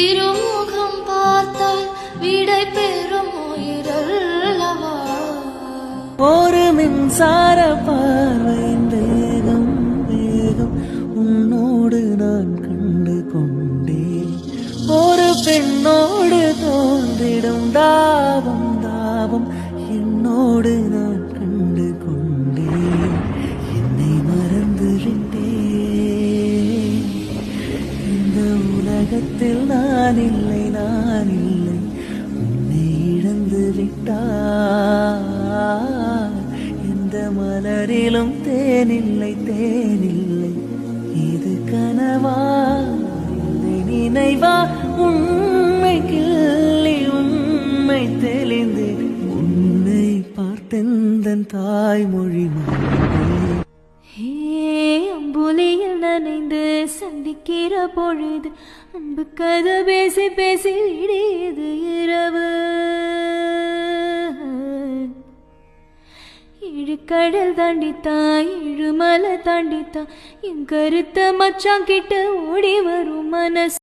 திருமுகம் பார்த்தால் விடை பெறும் உயிரல்லவா. ஒரு மின்சார பார்வையின் வேகம் வேகம் உன்னோடு நான் கண்டு கொண்டேன். ஒரு பெண்ணோடு தோன்றிடும் தாபம் தாபம் என்னோடு நான் கண்டு கொண்டேன். என்னை மறந்து விட்டேன். இந்த உலகத்தில் நான் இல்லை உன்னை இழந்து விட்டார். எந்த மலரிலும் தேனில்லை இது கனவா இல்லை நினைவா. உண்மை கிள்ளி உண்மை தெளிந்து உன்னை பார்த்தெந்தன் தாய்மொழி அம்புலியில் நனைந்து சந்திக்கிற பொழுது அன்பு கதை பேசி பேசி இடியது இரவு. இழுக்கடல் தாண்டித்தான் இழுமலை தாண்டித்தான் என் கருத்த மச்சான் கிட்ட ஓடி வரும் மனசு.